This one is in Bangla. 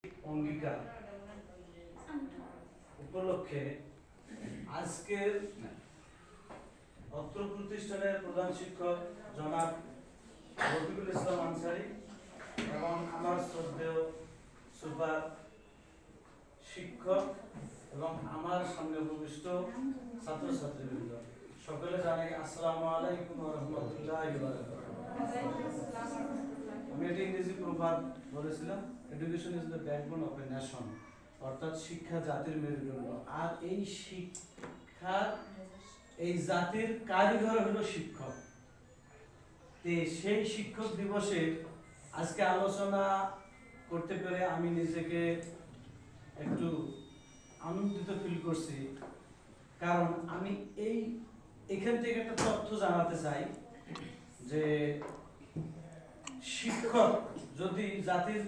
অঙ্গীকার উপলক্ষে আজকের অত্র প্রতিষ্ঠানের প্রধান শিক্ষক জনাব রফিকুল ইসলাম আনসারী এবং আমার শ্রদ্ধেয় সুপার শিক্ষক এবং আমার সামনে উপবিষ্ট ছাত্রছাত্রীবৃন্দ সকলে জানাই আসসালামু আলাইকুম ওয়া রাহমাতুল্লাহি ওয়া বারাকাতুহু। আমি একটা ইংরেজি প্রবাদ বলেছিলাম, education is the backbone of a nation, অর্থাৎ শিক্ষা জাতির মেরুদণ্ড। আর এই শিক্ষা এই জাতির কারিগর হলো শিক্ষক। সেই শিক্ষক দিবসে আজকে আলোচনা করতে পেরে আমি নিজেকে একটু আনন্দিত ফিল করছি, কারণ আমি এখান থেকে একটা তথ্য জানাতে চাই যে শিক্ষক যদি জাতির